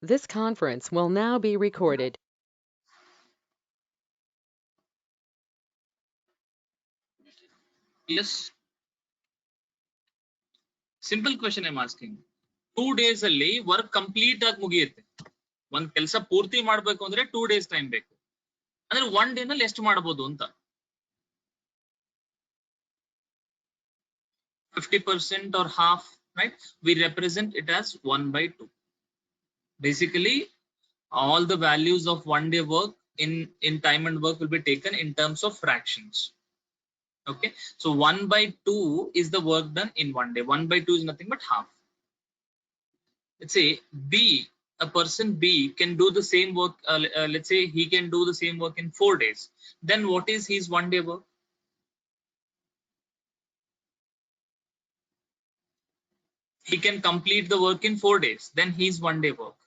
This conference will now be recorded. Yes. Simple question I'm asking. 2 days ಅಲ್ಲಿ work complete ಆಗಿ ಮುಗಿಯುತ್ತೆ. ಒಂದ್ ಕೆಲಸ ಪೂರ್ತಿ ಮಾಡಬೇಕು ಅಂದ್ರೆ 2 days ಟೈಮ್ ಬೇಕು. ಅಂದ್ರೆ 1 day ನಲ್ಲಿ ಎಷ್ಟು ಮಾಡಬಹುದು ಅಂತ. 50% or half, right? We represent it as 1/2. Basically, all the values of 1 day work in time and work will be taken in terms of fractions. Okay, so 1/2 is the work done in 1 day. 1/2 is nothing but half. Let's say a person B can do the same work. Let's say he can do the same work in 4 days. Then what is his 1 day work? He can complete the work in 4 days. Then his 1 day work.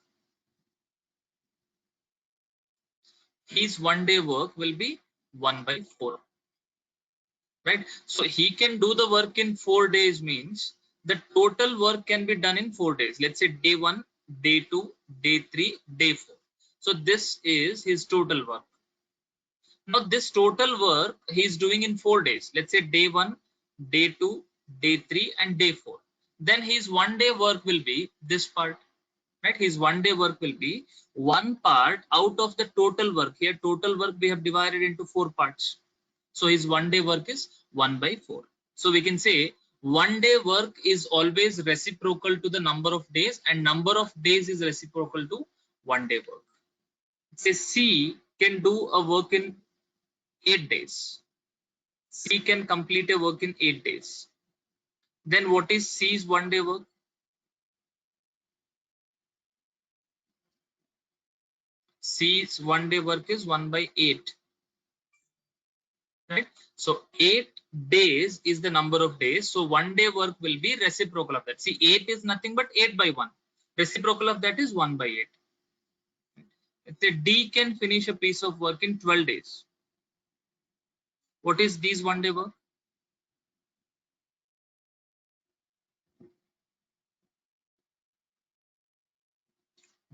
His 1 day work will be 1/4. Right? So he can do the work in 4 days means the total work can be done in 4 days. Let's say day 1, day 2, day 3, day 4. So this is his total work. Now this total work he is doing in 4 days. Let's say day 1, day 2, day 3 and day 4. Then his 1 day work will be this part. Right? His 1 day work will be one part out of the total work. Here total work we have divided into 4 parts. So his 1 day work is 1/4. So we can say 1 day work is always reciprocal to the number of days, and number of days is reciprocal to 1 day work. Say C can do a work in 8 days. C can complete a work in 8 days. Then what is C's 1 day work? C's 1 day work is 1/8. Right? So 8 days is the number of days. So 1 day work will be reciprocal of that. See, 8 is nothing but 8/1. Reciprocal of that is 1/8. Let's say D can finish a piece of work in 12 days. What is D's 1 day work?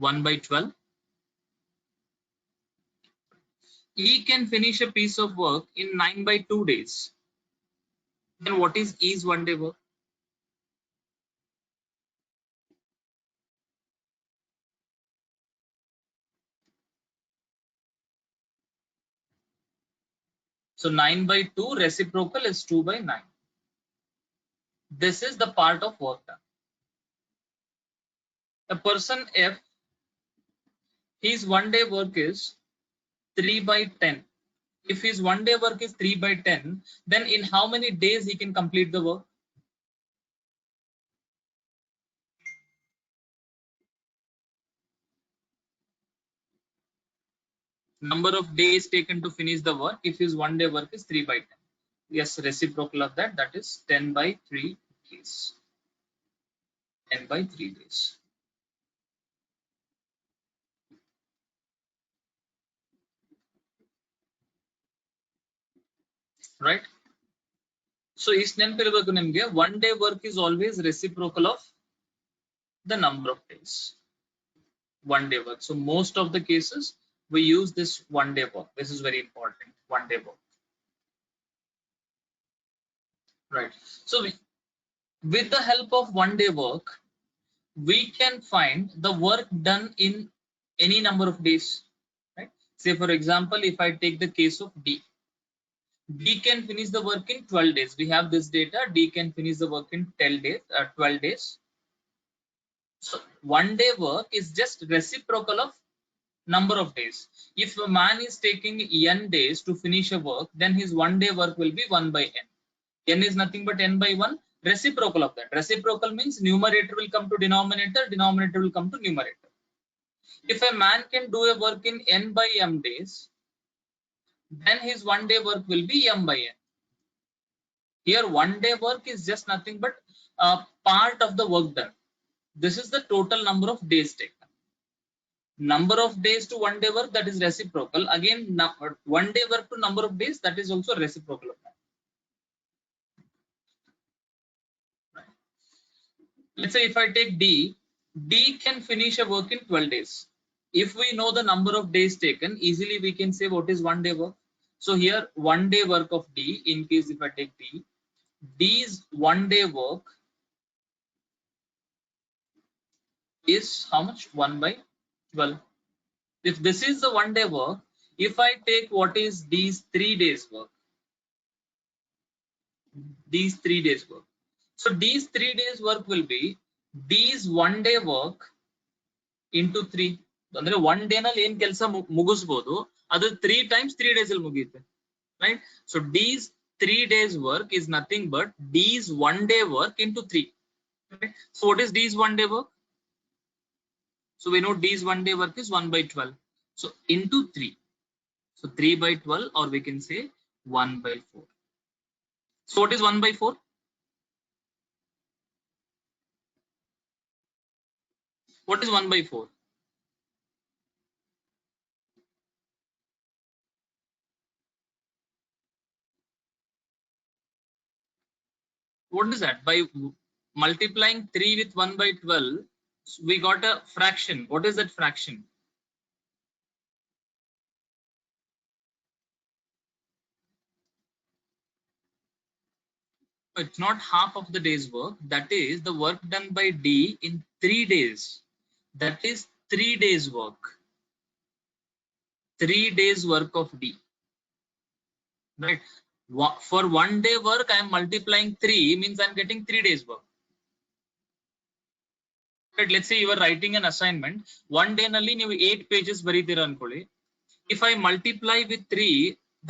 One by 12. E can finish a piece of work in 9/2 days. Then what is E's 1 day work? So 9/2 reciprocal is 2/9. This is the part of work done. A person F, his 1 day work is 3/10. If his 1 day work is 3/10, then in how many days he can complete the work? Number of days taken to finish the work if his 1 day work is 3/10. Yes, reciprocal of that, that is 10/3 days. 10/3 days. Right? So is ನೆನಪಿರಬೇಕು ನಿಮಗೆ 1 day work is always reciprocal of the number of days. 1 day work. So most of the cases we use this 1 day work. This is very important. 1 day work. Right? So with the help of 1 day work, we can find the work done in any number of days. Right? Say for example, if I take the case of D, D can finish the work in 12 days. We have this data. D can finish the work in 12 days. So 1 day work is just reciprocal of number of days. If a man is taking n days to finish a work, then his 1 day work will be 1/n. N is nothing but n/1. Reciprocal of that. Reciprocal means numerator will come to denominator, denominator will come to numerator. If a man can do a work in n/m days, then his 1 day work will be m/n. Here 1 day work is just nothing but a part of the work done. This is the total number of days taken. Number of days to 1 day work, that is reciprocal. Again, 1 day work to number of days, that is also reciprocal of that. Right. Let's say if I take D, D can finish a work in 12 days. If we know the number of days taken, easily we can say what is 1 day work. So here 1 day work of D, in case if I take D, D's 1 day work is how much? 1 by 12. If this is the 1 day work, if I take what is D's 3 days work, these 3 days work. So these 3 days work will be D's 1 day work into 3. ಅಂದ್ರೆ 1 day ನಲ್ಲಿ ಏನ್ ಕೆಲಸ ಮುಗಿಸಬಹುದು ಅದು 3 times 3 days ಅಲ್ಲಿ ಮುಗಿಯುತ್ತೆ, right? So D's 3 days work is nothing but D's 1 day work into 3. Okay? So what is D's 1 day work? So we know D's 1 day work is 1 by 12. So into 3. So 3 by 12, or we can say 1 by 4. So what is 1 by 4? What is 1 by 4? What is that? By multiplying 3 with 1 by 12, we got a fraction. What is that fraction? It's not half of the day's work. That is the work done by D in 3 days. That is 3 days work. 3 days work of D. Right? For 1 day work, I am multiplying 3, means I am getting 3 days work. Right? Let's say you are writing an assignment. 1 day nalli ನೀವು 8 pages ಬರೀತೀರಾ ಅನ್ಕೊಳ್ಳಿ. If I multiply with 3,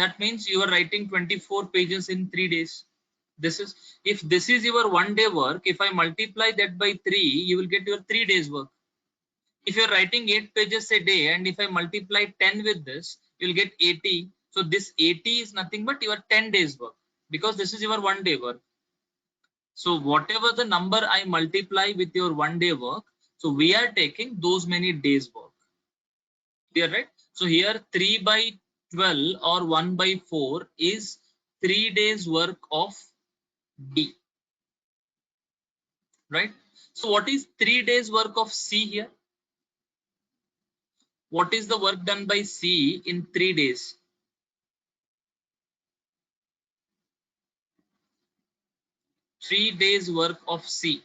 that means you are writing 24 pages in 3 days. If this is your 1 day work, if I multiply that by 3, you will get your 3 days work. If you are writing 8 pages a day, and if I multiply 10 with this, you will get 80. So this 80 is nothing but your 10 days work, because this is your 1 day work. So whatever the number I multiply with your 1 day work, so we are taking those many days work. Clear, right? So here 3 by 12 or 1 by 4 is 3 days work of D. Right? So what is 3 days work of C here? What is the work done by C in 3 days? 3 days work of C.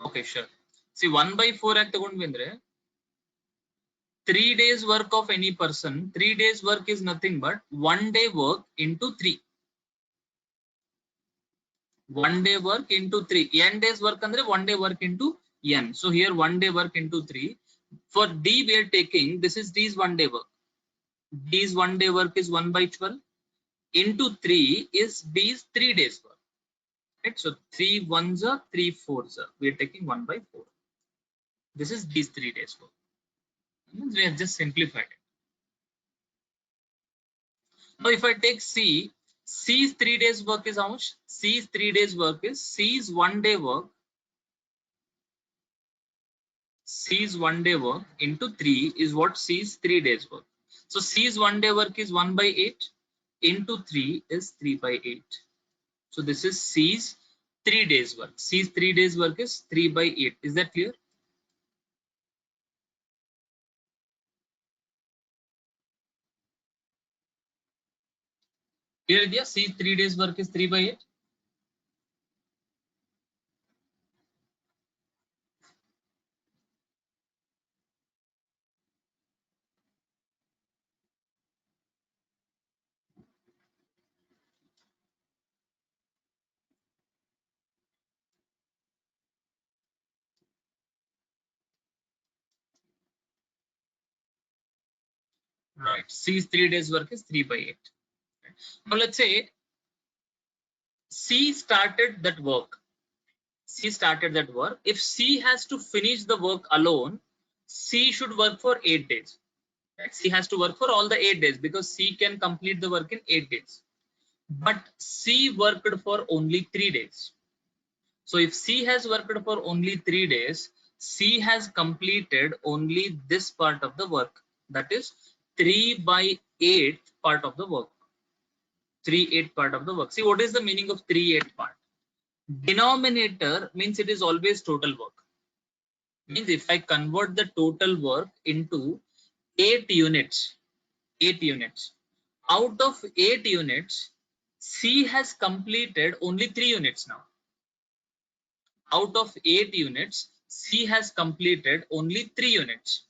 Okay, sure. See, 1 by 4 act 3 days work of any person. 3 days work is nothing but 1 day work into 3. 1 day work into 3. N days work andre 1 day work into N. So here 1 day work into 3. For D we are taking, this is D's 1 day work. D's 1 day work is 1 by 12 into 3 is D's 3 days work. Right? So 3 ones are 3 fours are. We are taking 1 by 4. This is D's 3 days work. We have just simplified it. Now if I take C, C's 3 days work is how much? C's 3 days work is C's 1 day work. C's 1 day work into 3 is what C's 3 days work. So C's 1 day work is 1 by 8 into 3 is 3 by 8. So this is C's 3 days work. C's 3 days work is 3 by 8. Is that clear? Clear, Vidya? C's 3 days work is 3 by 8. Right. C's 3 days work is 3 by 8. Now let's say C started that work. C started that work. If C has to finish the work alone, C should work for 8 days. Right? C has to work for all the 8 days because C can complete the work in 8 days. But C worked for only 3 days. So if C has worked for only 3 days, C has completed only this part of the work. That is 3/8 part of the work. 3/8 part of the work. See, what is the meaning of 3/8 part? Denominator means it is always total work. Means if I convert the total work into 8 units, 8 units. Out of 8 units, C has completed only 3 units now. Out of 8 units, C has completed only 3 units.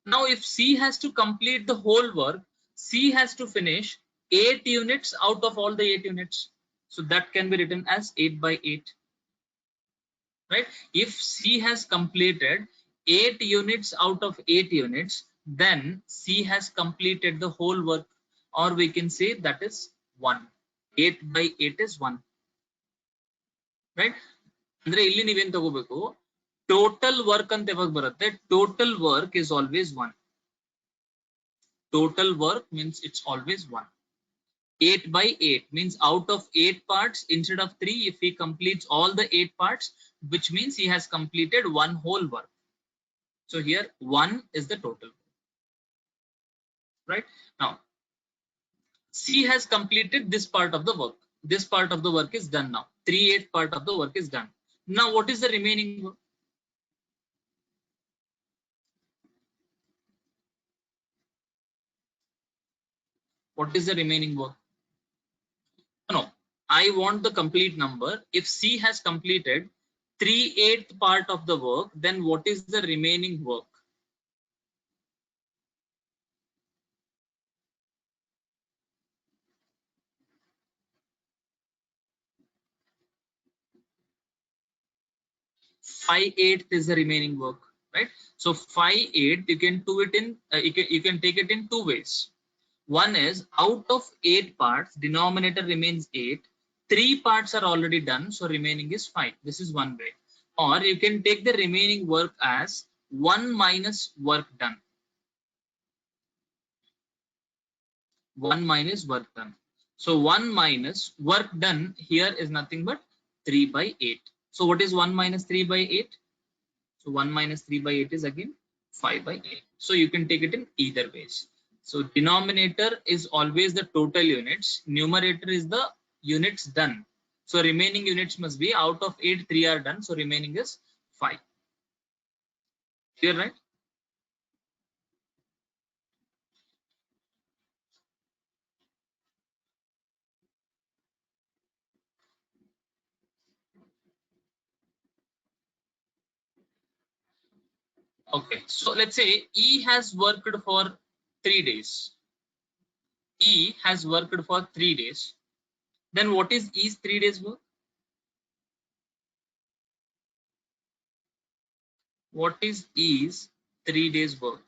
Now, if C has to complete the whole work, C has to finish 8 units out of all the 8 units. So that can be written as 8/8. Right? If C has completed 8 units out of 8 units, then C has completed the whole work, or we can say that is 1. 8/8 is 1. Right? ಅಂದ್ರೆ ಇಲ್ಲಿ ನೀವೇನ್ ತಗೋಬೇಕು, total work ಅಂತ ಯಾವಾಗ ಬರುತ್ತೆ, total work is always 1. Total work means it's always 1. 8/8 means out of 8 parts, instead of 3, if he completes all the 8 parts, which means he has completed one whole work. So here 1 is the total. Right? Now, C has completed this part of the work. This part of the work is done now. 3/8 part of the work is done. Now, what is the remaining work? What is the remaining work? No, I want the complete number. If C has completed 3/8 part of the work, then what is the remaining work? Five eighth is the remaining work, right? So 5/8 you can do it in you can take it in two ways. One is out of 8 parts, denominator remains 8. 3 parts are already done, so remaining is 5. This is one way. Or you can take the remaining work as 1 minus work done. 1 minus work done. So 1 minus work done here is nothing but 3/8. So what is 1 minus 3/8? So 1 minus 3/8 is again 5/8. So you can take it in either ways. So denominator is always the total units. Numerator is the units done. So remaining units must be out of 8, 3 are done. So remaining is 5. Clear, right? Okay. So let's say E has worked for 3 days. E has worked for 3 days. Then what is E's 3 days work? What is E's 3 days work?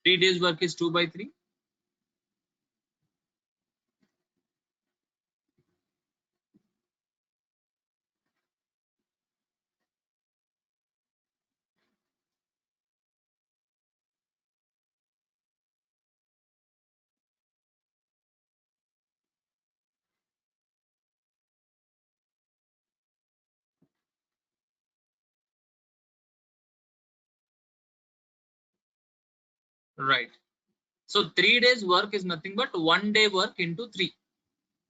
Three days work is 2/3. Right. So 3 days work is nothing but 1 day work into 3.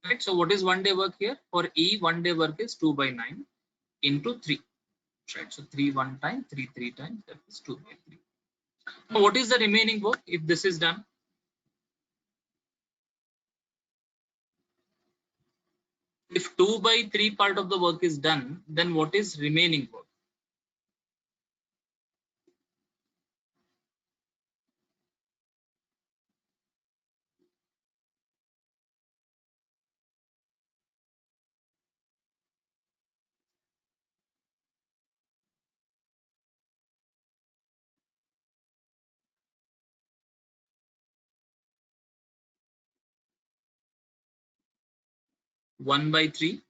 Right. So what is 1 day work here? For E, 1 day work is 2/9 into 3. Right. So 3 one time, 3 3 times, that is 2/3. Now what is the remaining work if this is done? If 2/3 part of the work is done, then what is remaining work? 1 by 3.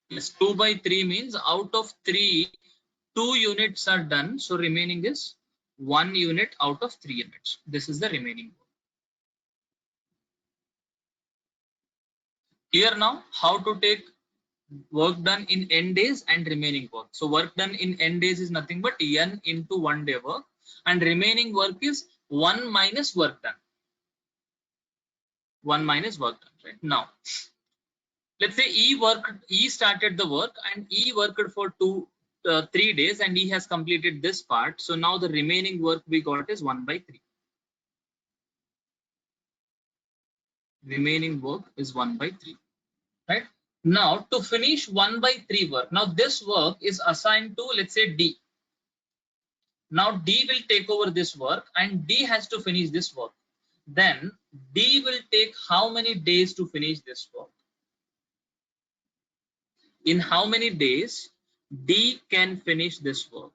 Yes, 2 by 3 means out of 3, 2 units are done. So remaining is 1 unit out of 3 units. This is the remaining work. Here now, how to take work done in n days and remaining work. So work done in n days is nothing but n into 1 day work, and remaining work is 1 minus work done. 1 minus work done, right? Now, let's say E started the work and E worked for 3 days and he has completed this part. So now the remaining work we got is 1 by 3. Remaining work is 1 by 3, right? Now to finish 1 by 3 work, now this work is assigned to, let's say, D. Now D will take over this work and D has to finish this work. Then D will take how many days to finish this work? In how many days D can finish this work?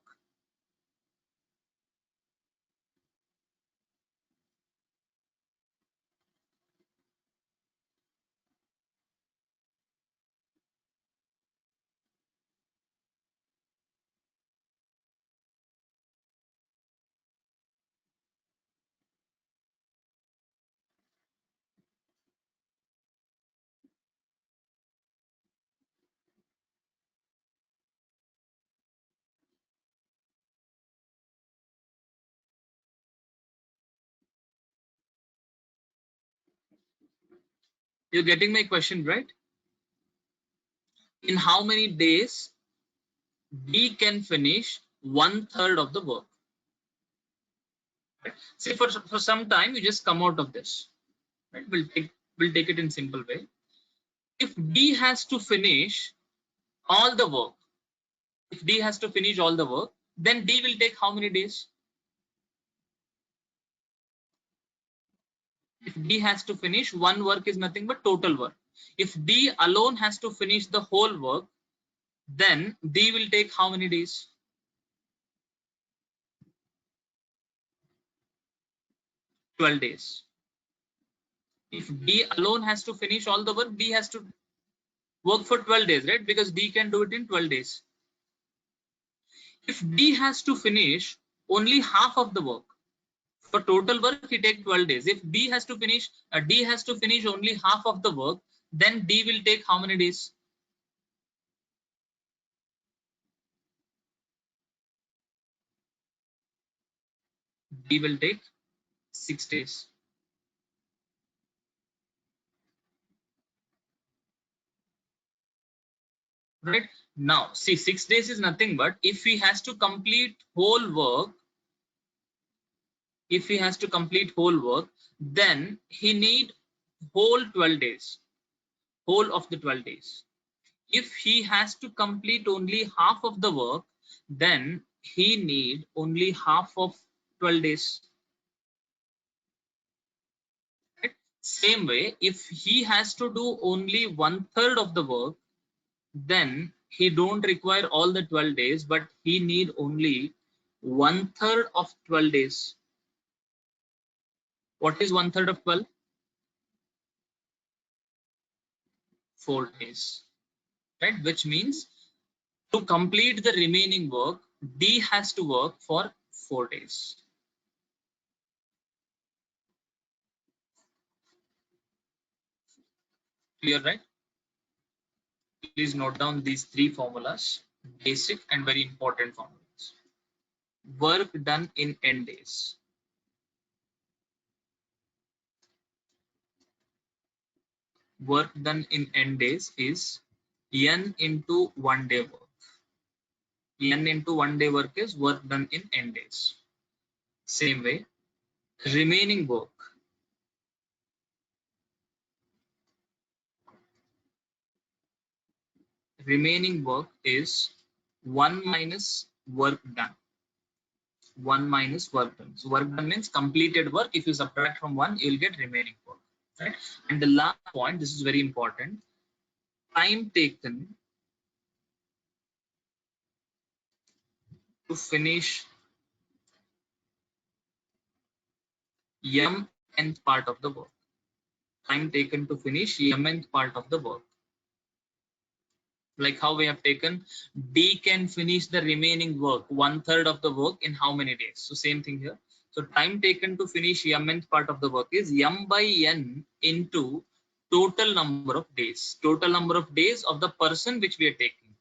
You're getting my question, right? In how many days D can finish 1/3 of the work? Right? See, for some time, you just come out of this. Right? We'll take it in simple way. If D has to finish all the work, if D has to finish all the work, then D will take how many days? If D has to finish one work is nothing but total work. If D alone has to finish the whole work, then D will take how many days? 12 days. If D alone has to finish all the work, D has to work for 12 days, right? Because D can do it in 12 days. If D has to finish only half of the work, for total work, he take 12 days. If D has to finish only half of the work, then D will take how many days? D will take 6 days. Right? Now, see, 6 days is nothing but if he has to complete whole work, then he need whole 12 days, whole of the 12 days. If he has to complete only half of the work, then he need only half of 12 days. Right? Same way, if he has to do only 1/3 of the work, then he don't require all the 12 days, but he need only 1/3 of 12 days. What is 1/3 of 12? 4 days, right? Which means to complete the remaining work, D has to work for 4 days. Clear, right? Please note down these 3 formulas, basic and very important formulas. Work done in n days. Work done in n days is n into 1 day work. N into 1 day work is work done in n days. Same way, remaining work. Remaining work is 1 minus work done. 1 minus work done. So work done means completed work. If you subtract from 1, you'll get remaining work. Right? And the last point, this is very important. Time taken to finish mth part of the work. Time taken to finish mth part of the work. Like how we have taken D can finish the remaining work, 1/3 of the work in how many days? So same thing here. So time taken to finish mth part of the work is m by n into total number of days. Total number of days of the person which we are taking.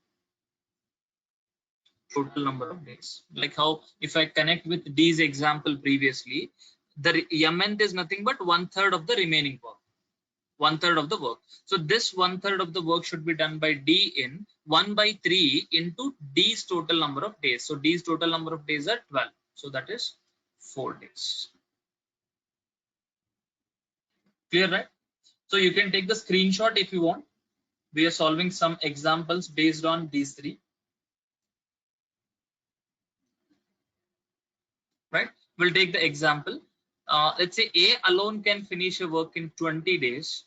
Total number of days. Like how if I connect with D's example previously, the mth is nothing but 1/3 of the remaining work. 1/3 of the work. So this 1/3 of the work should be done by D in 1 by 3 into D's total number of days. So D's total number of days are 12. So that is 4 days. Clear, right? So you can take the screenshot if you want. We are solving some examples based on these three. Right? We'll take the example. Let's say A alone can finish a work in 20 days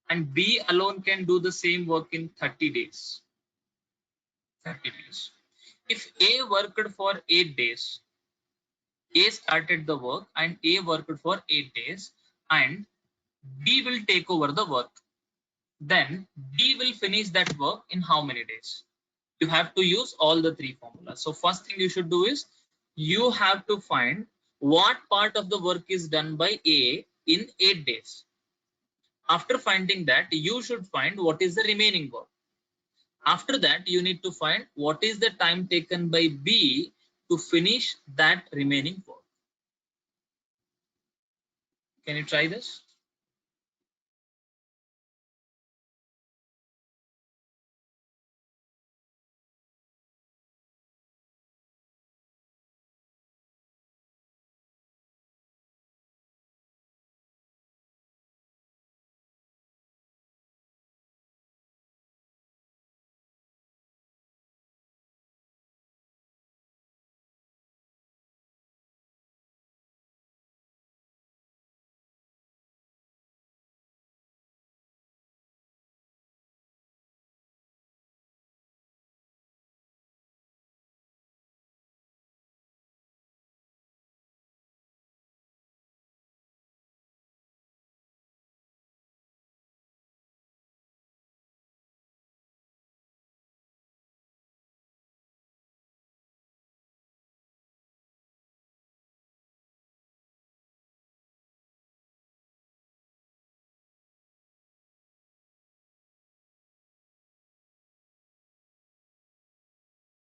and B alone can do the same work in 30 days. 30 days. If A worked for 8 days, A started the work and A worked for 8 days and B will take over the work. Then B will finish that work in how many days? You have to use all the three formulas. So first thing you should do is you have to find what part of the work is done by A in 8 days. After finding that, you should find what is the remaining work. After that, you need to find what is the time taken by B to finish that remaining work. Can you try this?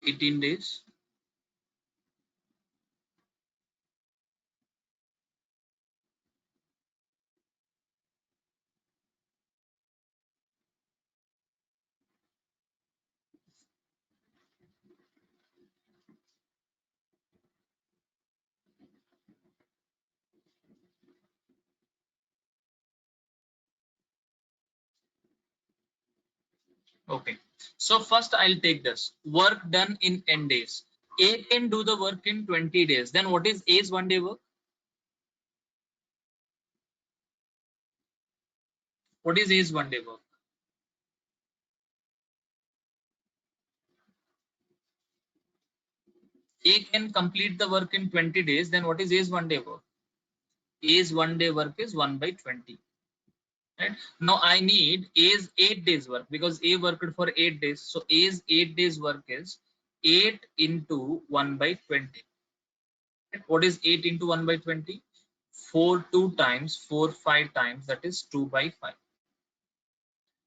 Eighteen days. Okay. So first I'll take this. Work done in 10 days. A can do the work in 20 days. Then what is A's 1 day work? What is A's 1 day work? A can complete the work in 20 days. Then what is A's 1 day work? A's 1 day work is 1 by 20. Right? Now I need A's 8 days work because A worked for 8 days. So A's 8 days work is 8 into 1 by 20. Right? What is 8 into 1 by 20? 4 2 times, 4 5 times, that is 2 by 5.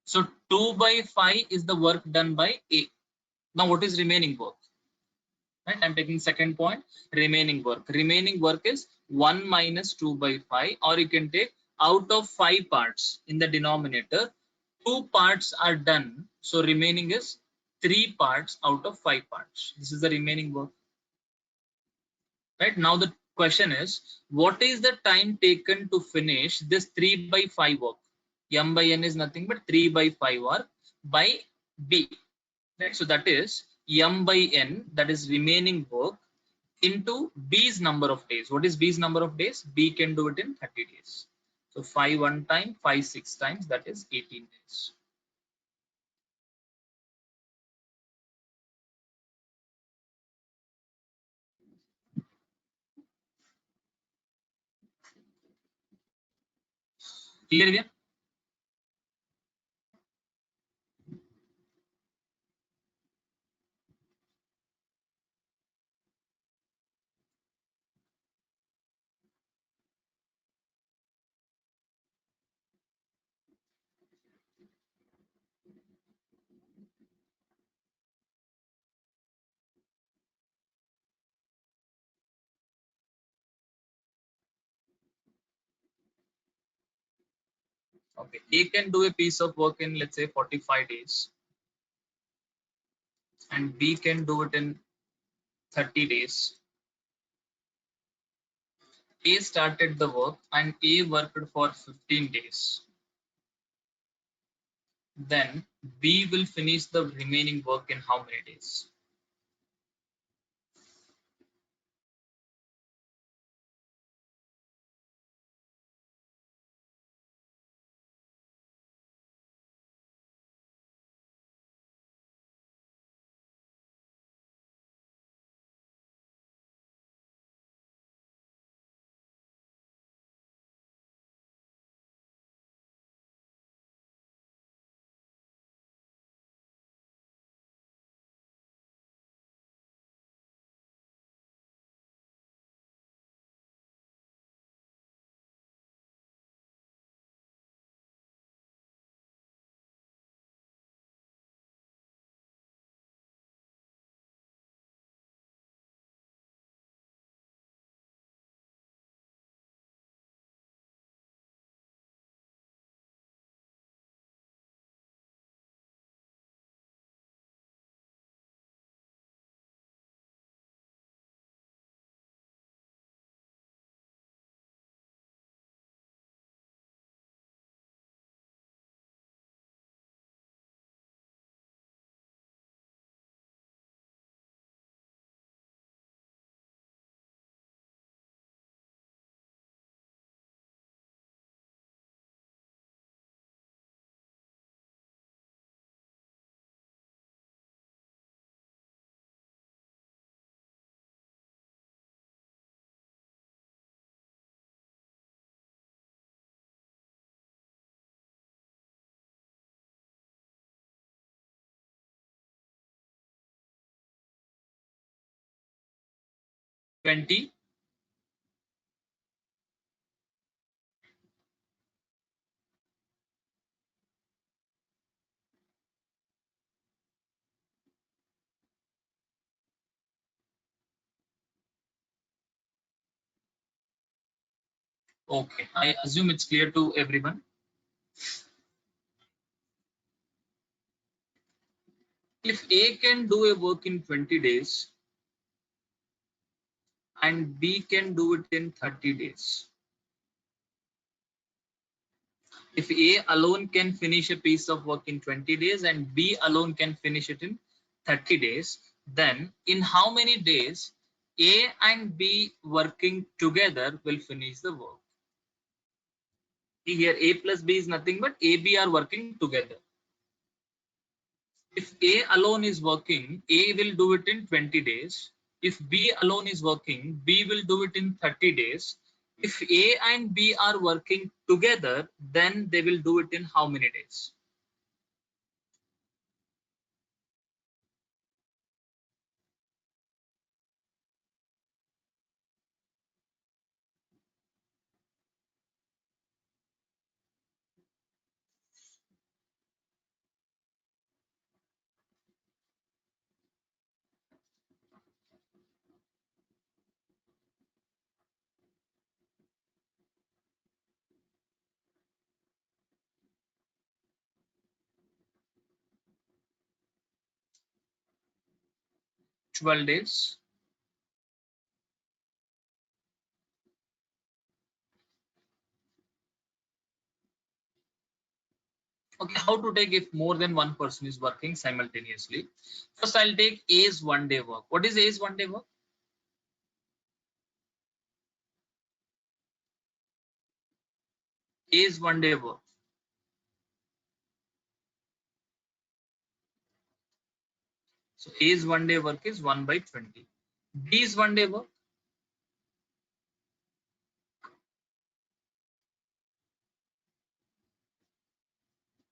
So 2 by 5 is the work done by A. Now what is remaining work? Right? I'm taking second point, remaining work. Remaining work is 1 minus 2 by 5, or you can take out of 5 parts in the denominator, 2 parts are done. So remaining is 3 parts out of 5 parts. This is the remaining work. Right? Now the question is, what is the time taken to finish this 3 by 5 work? M by n is nothing but 3 by 5 work by B. Right? So that is M by n, that is remaining work, into B's number of days. What is B's number of days? B can do it in 30 days. So 5 one time, 5 6 times, that is 18 days. Clear here? Okay, A can do a piece of work in, let's say, 45 days, and B can do it in 30 days. A started the work and A worked for 15 days. Then B will finish the remaining work in how many days? Twenty. Okay, I assume it's clear to everyone. If A can do a work in 20 days and B can do it in 30 days, if A alone can finish a piece of work in 20 days and B alone can finish it in 30 days, then in how many days A and B working together will finish the work? Here A plus B is nothing but AB are working together. If A alone is working, A will do it in 20 days. If B alone is working, B will do it in 30 days. If A and B are working together, then they will do it in how many days? Twelve days. Okay, how to take if more than one person is working simultaneously? First, I'll take A's 1 day work. What is A's 1 day work? A's 1 day work. So A's 1 day work is 1 by 20. B's 1 day work.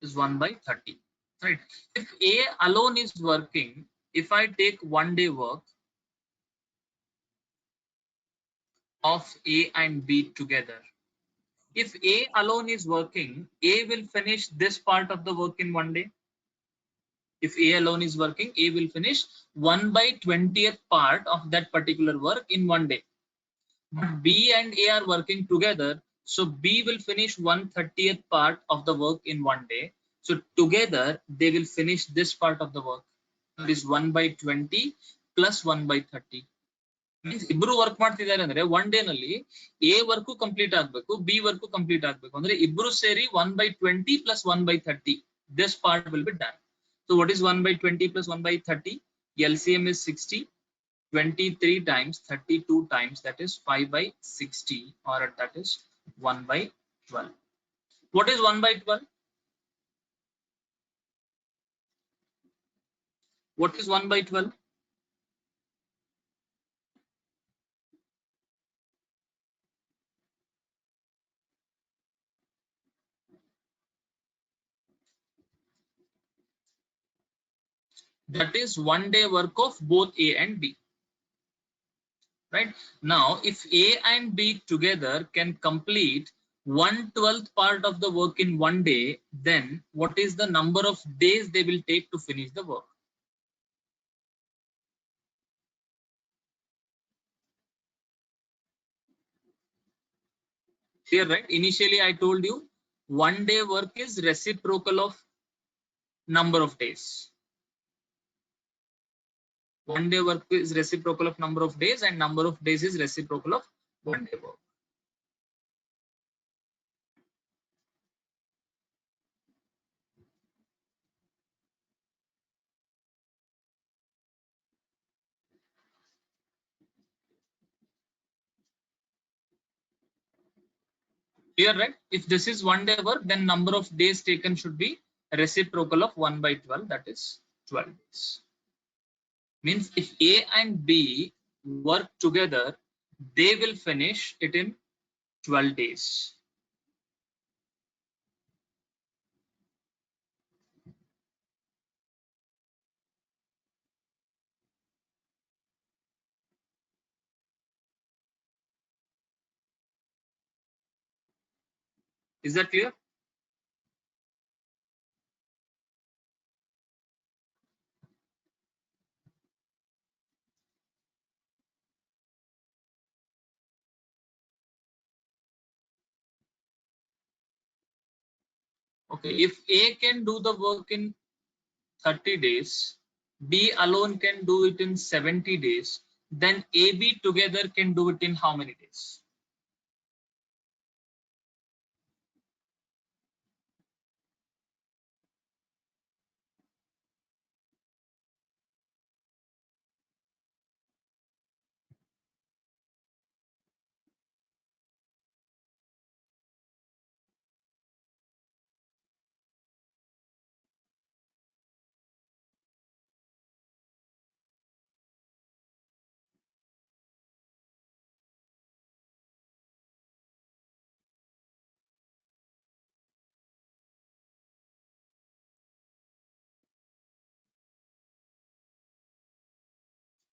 is 1 by 30, right? If A alone is working, if I take 1 day work of A and B together, if A alone is working, A will finish this part of the work in 1 day. If A alone is working, A will finish 1 by 20th part of that particular work in 1 day. But B and A are working together, so B will finish 1/30th part of the work in 1 day. So together they will finish this part of the work. That is 1 by 20 plus 1 by 30. Means ಇಬ್ರು work ಮಾಡ್ತಿದ್ದಾರೆ ಅಂದ್ರೆ 1 day ನಲ್ಲಿ A work complete ಆಗಬೇಕು, B work complete ಆಗಬೇಕು ಅಂದ್ರೆ ಇಬ್ರು ಸೇರಿ 1 by 20 plus 1 by 30. This part will be done. So what is 1 by 20 plus 1 by 30? LCM is 60. 23 times 32 times, that is 5 by 60, or that is 1 by 12. What is 1 by 12? What is 1 by 12? That is 1 day work of both A and B. Right now, if A and B together can complete 1/12th part of the work in 1 day, then what is the number of days they will take to finish the work? Here, right? Initially, I told you 1 day work is reciprocal of number of days. 1 day work is reciprocal of number of days, and number of days is reciprocal of 1 day work. Here, right? If this is 1 day work, then number of days taken should be reciprocal of 1 by 12, that is 12 days. Means if A and B work together, they will finish it in 12 days. Is that clear? Okay, if A can do the work in 30 days, B alone can do it in 70 days, then AB together can do it in how many days?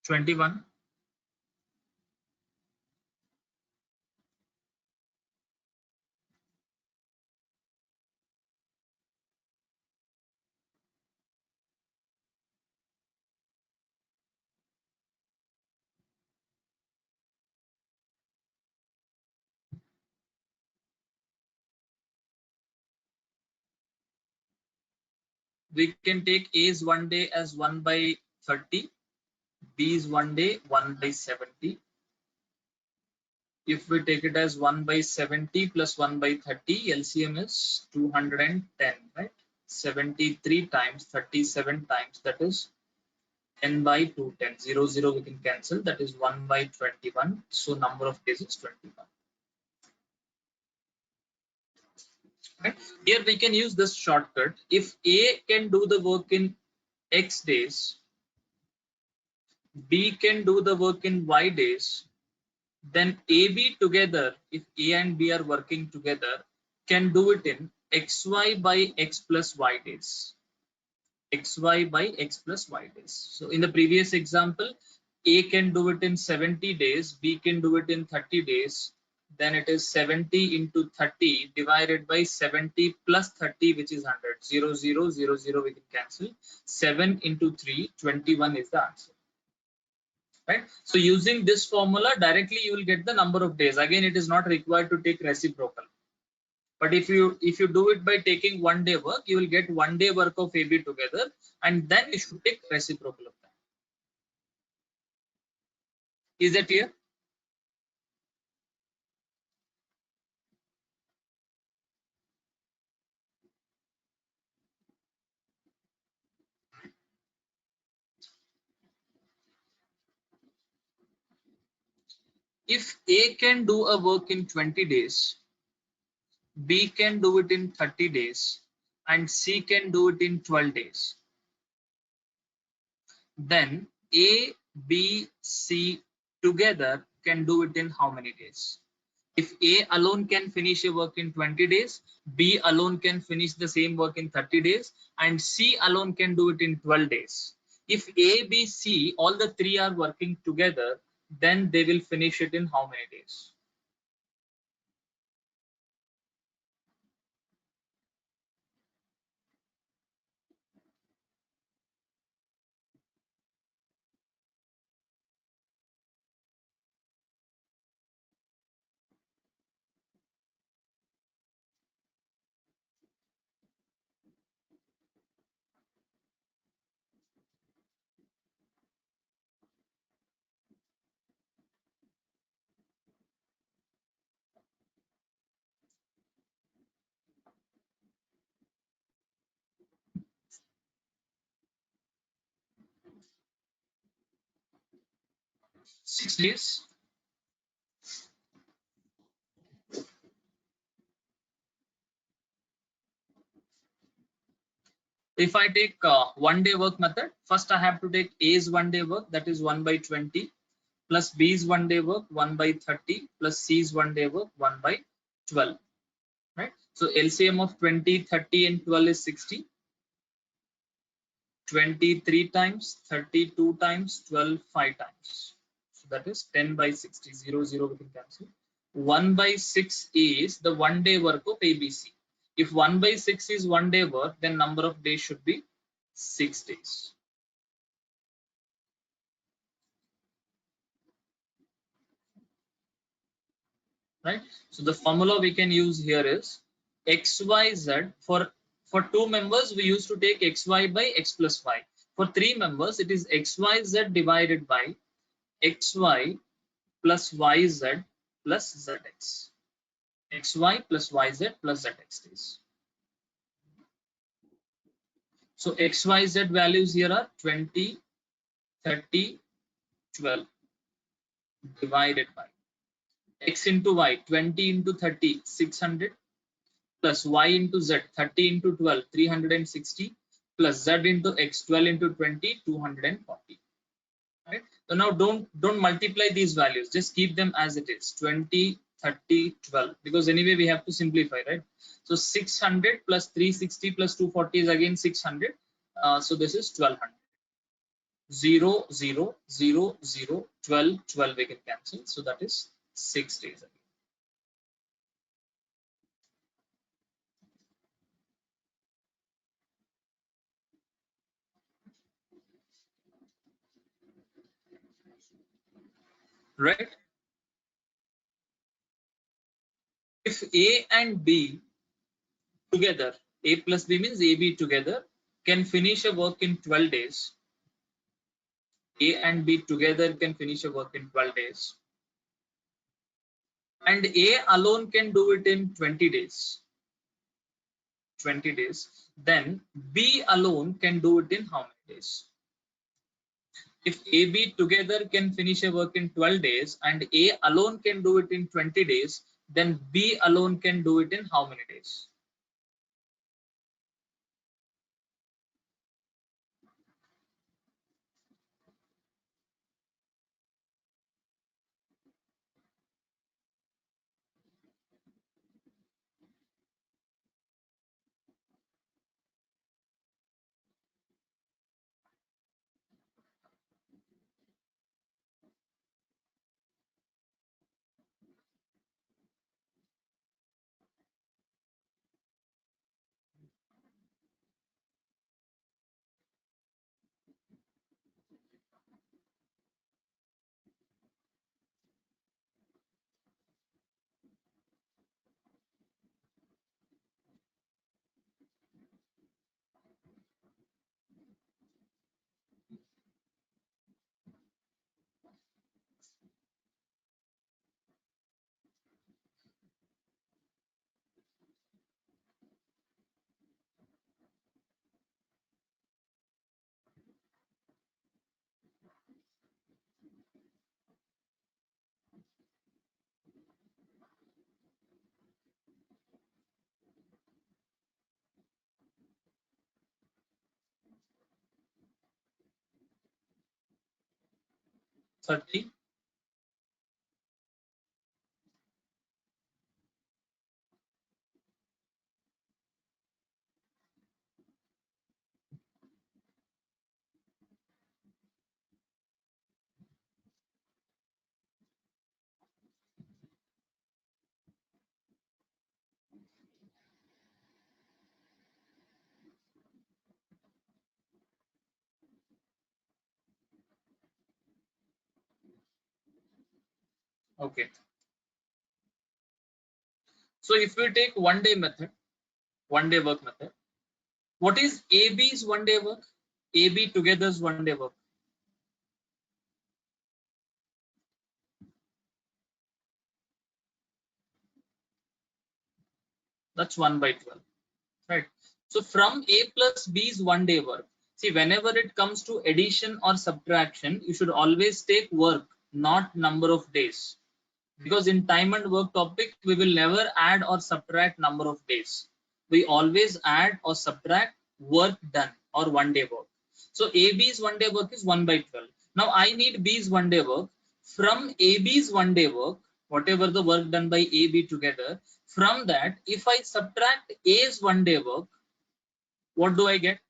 Twenty-one. We can take A's 1 day as 1 by 30, B's 1 day 1 by 70. If we take it as 1 by 70 plus 1 by 30, LCM is 210, right? 73 times 37 times, that is 10 by 210. 0, 0 we can cancel, that is 1 by 21. So number of days is 21. Right? Here we can use this shortcut. If A can do the work in X days, B can do the work in Y days, then AB together, if A and B are working together, can do it in xy by x plus y days. Xy by x plus y days. So in the previous example, A can do it in 70 days, B can do it in 30 days. Then it is 70 into 30 divided by 70 plus 30, which is 100. 0, 0, 0, 0, we can cancel. 7 into 3, 21 is the answer. Right? So using this formula, directly you will get the number of days. Again, it is not required to take reciprocal. But if you do it by taking 1 day work, you will get 1 day work of AB together, and then you should take reciprocal of that. Is that clear? If A can do a work in 20 days, B can do it in 30 days, and C can do it in 12 days, then A, B, C together can do it in how many days? If A alone can finish a work in 20 days, B alone can finish the same work in 30 days, and C alone can do it in 12 days. If A, B, C, all the three are working together, then they will finish it in how many days? Six days. If I take 1 day work method, first I have to take A's 1 day work, that is 1 by 20, plus B's 1 day work 1 by 30, plus C's 1 day work 1 by 12. Right? So LCM of 20, 30, and 12 is 60. 23 times, 32 times, 12, 5 times. So that is 10 by 60, 0, 0 we can cancel. 1 by 6 is the 1 day work of ABC. If 1 by 6 is 1 day work, then number of days should be 6 days. Right? So the formula we can use here is XYZ. For two members, we used to take XY by X plus Y. For three members, it is XYZ divided by XY plus YZ plus ZX. XY plus YZ plus ZX days. So XYZ values here are 20, 30, 12 divided by X into Y, 20 into 30, 600, plus Y into Z, 30 into 12, 360, plus Z into X, 12 into 20, 240. Right? So now don't multiply these values, just keep them as it is, 20, 30, 12, because anyway we have to simplify, right? So 600 plus 360 plus 240 is again 600. So this is 1200. 0, 0, 0, 0, 12, 12 we can cancel. So that is 6 days again. Right? If A and B together, A plus B means AB together, can finish a work in 12 days. A and B together can finish a work in 12 days. And A alone can do it in 20 days. 20 days. Then B alone can do it in how many days? If AB together can finish a work in 12 days and A alone can do it in 20 days, then B alone can do it in how many days? 30. Okay. So if we take 1 day method, 1 day work method, what is AB's 1 day work? AB together's 1 day work. That's 1 by 12, right? So from A plus B's 1 day work, see, whenever it comes to addition or subtraction, you should always take work, not number of days. Because in time and work topic, we will never add or subtract number of days. We always add or subtract work done or 1 day work. So AB's 1 day work is 1 by 12. Now I need B's 1 day work. From AB's 1 day work, whatever the work done by AB together, from that, if I subtract A's 1 day work, what do I get?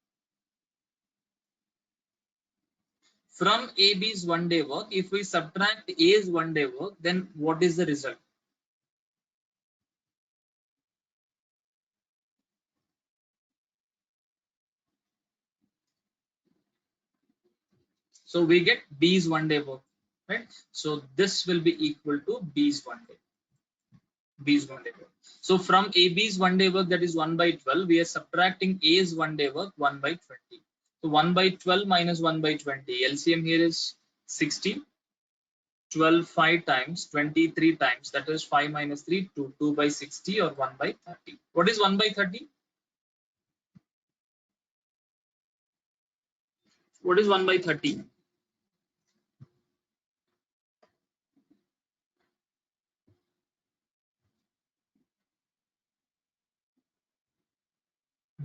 From AB's 1 day work, if we subtract A's 1 day work, then what is the result? So we get B's 1 day work, right? So this will be equal to B's 1 day. B's 1 day work. So from AB's 1 day work, that is 1 by 12, we are subtracting A's 1 day work 1 by 20. So 1 by 12 minus 1 by 20. LCM here is 60. 12 5 times, 23 times, that is 5 minus 3, 2. 2 by 60 or 1 by 30. What is 1 by 30? What is 1 by 30?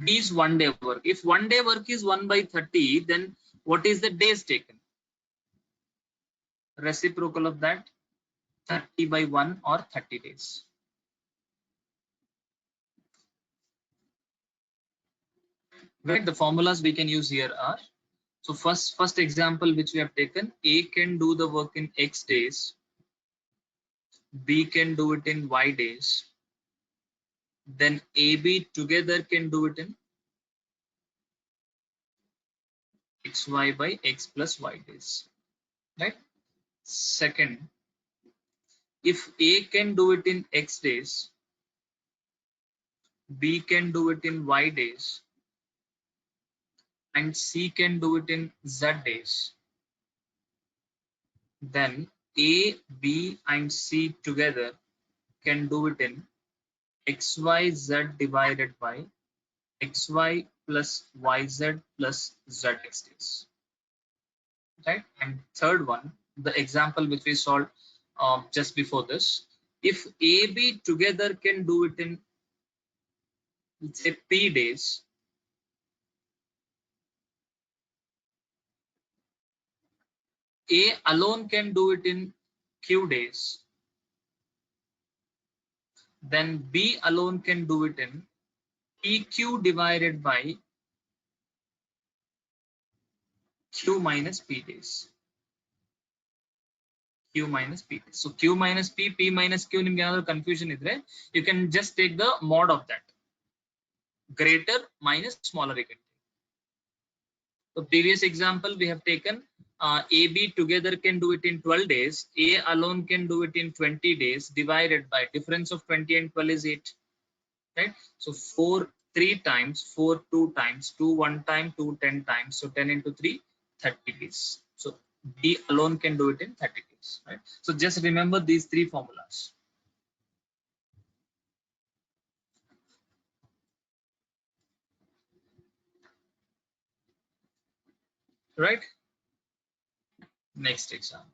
B's 1 day work. If 1 day work is 1 by 30, then what is the days taken? Reciprocal of that, 30 by 1 or 30 days. Right, the formulas we can use here are, so first example which we have taken, A can do the work in X days, B can do it in Y days, then AB together can do it in XY by X plus Y days, right? Second, if A can do it in X days, B can do it in Y days, and C can do it in Z days, then A, B, and C together can do it in XYZ divided by XY plus YZ plus ZX days. Right? And third one, the example which we solved just before this, if AB together can do it in, let's say, P days, A alone can do it in Q days, then B alone can do it in PQ divided by Q minus P days. Q minus P. So Q minus P, P minus Q, nimge another confusion idre, you can just take the mod of that. Greater minus smaller you can take. The previous example we have taken, AB together can do it in 12 days, A alone can do it in 20 days, divided by difference of 20 and 12 is 8, right? So 4 3 times, 4 2 times, 2 1 time, 2 10 times, so 10 into 3, 30 days. So B alone can do it in 30 days, right? So just remember these three formulas. Right? Next example.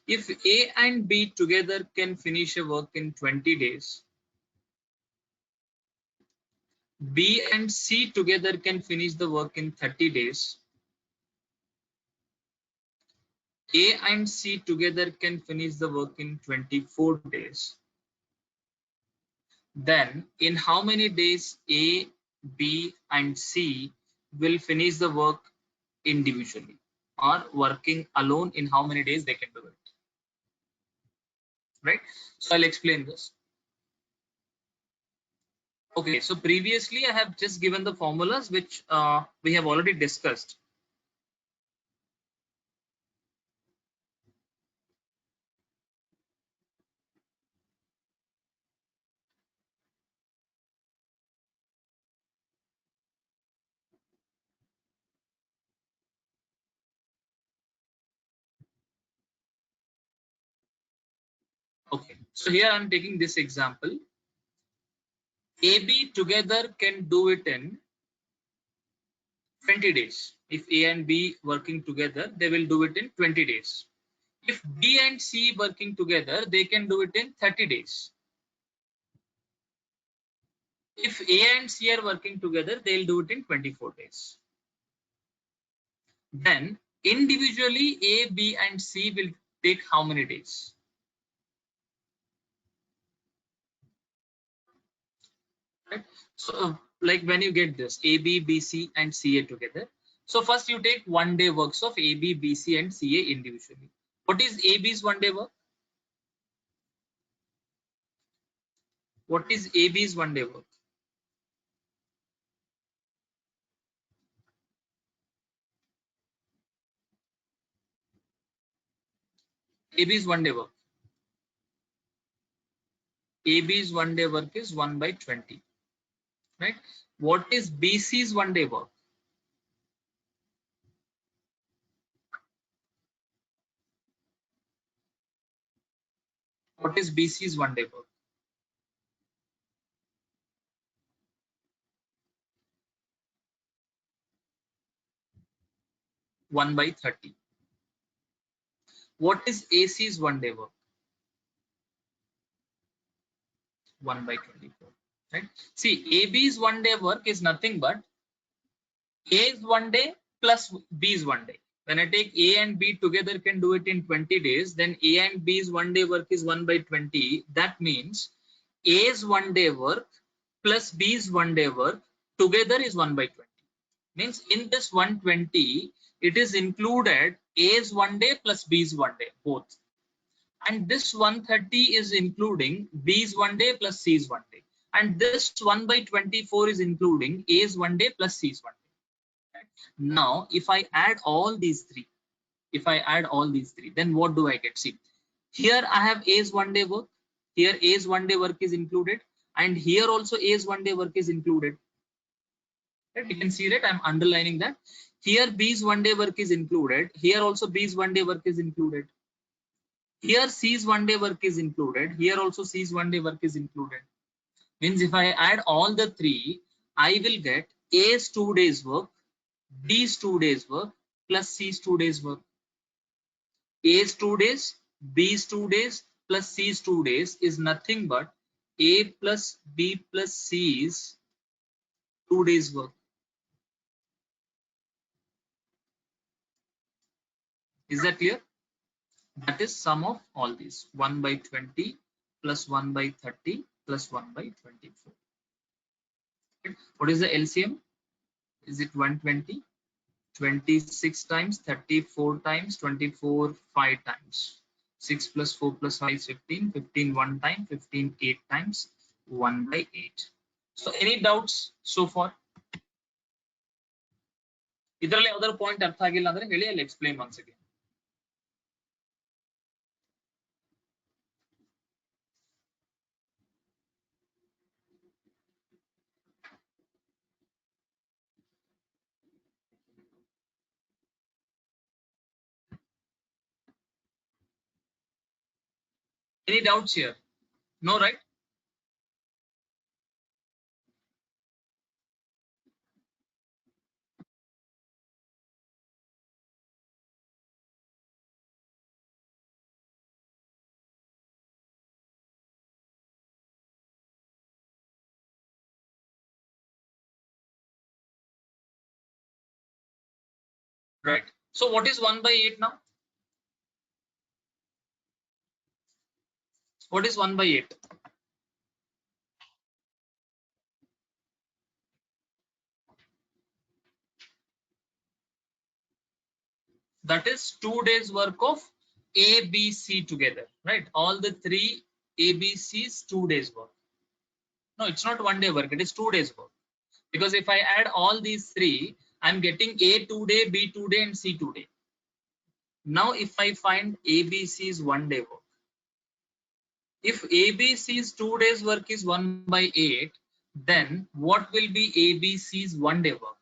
If A and B together can finish a work in 20 days, B and C together can finish the work in 30 days, A and C together can finish the work in 24 days, then in how many days A, B, and C will finish the work individually, or working alone, in how many days they can do it, right? So I'll explain this. Okay, so previously I have just given the formulas which we have already discussed. Okay, so here I'm taking this example. AB together can do it in 20 days. If A and B working together, they will do it in 20 days. If B and C working together, they can do it in 30 days. If A and C are working together, they'll do it in 24 days. Then individually A, B, and C will take how many days? Right? So like when you get this A, B, B, C, and CA together. So first you take 1 day works of A, B, B, C, and CA individually. What is AB's 1 day work? What is AB's 1 day work? AB's 1 day work. AB's 1 day work is 1 by 20. Right? What is BC's 1 day work? What is BC's 1 day work? 1 by 30. What is AC's 1 day work? 1 by 24. Right? See, AB's 1 day work is nothing but A's 1 day plus B's 1 day. When I take A and B together can do it in 20 days, then A and B's 1 day work is 1 by 20. That means A's 1 day work plus B's 1 day work together is 1 by 20. Means in this 120, it is included A's 1 day plus B's 1 day, both. And this 130 is including B's 1 day plus C's 1 day. And this 1 by 24 is including A's 1 day plus C's 1 day. Now, if I add all these three, then what do I get? See, here I have A's 1 day work. Here A's 1 day work is included. And here also A's 1 day work is included. Right? You can see that I'm underlining that. Here B's 1 day work is included. Here also B's 1 day work is included. Here C's 1 day work is included. Here also C's 1 day work is included. Means if I add all the three, I will get A's 2 days work, B's 2 days work, plus C's 2 days work. A's 2 days, B's 2 days, plus C's 2 days is nothing but A plus B plus C's 2 days work. Is that clear? That is sum of all these. 1 by 20 plus 1 by 30 plus 1 by 24. Okay. What is the LCM? Is it 120? 26 times, 34 times, 24 5 times. 6 plus 4 plus 5 is 15. 15 1 time, 15 8 times, 1 by 8. So any doubts so far? ಇದರಲ್ಲಿ ಯಾವ್ದಾದ್ರು point ಅರ್ಥ ಆಗಿಲ್ಲ ಅಂದ್ರೆ ಹೇಳಿ, I'll explain once again. Any doubts here? No, right? Right. So what is 1 by 8 now? What is 1 by 8? That is 2 days work of A, B, C together, right? All the three ABCs 2 days work. No, it's not 1 day work, it is 2 days work. Because if I add all these three, I'm getting A 2 day, B 2 day, and C 2 day. Now, if I find ABC's 1 day work, if ABC's 2 days work is 1 by 8, then what will be ABC's 1 day work?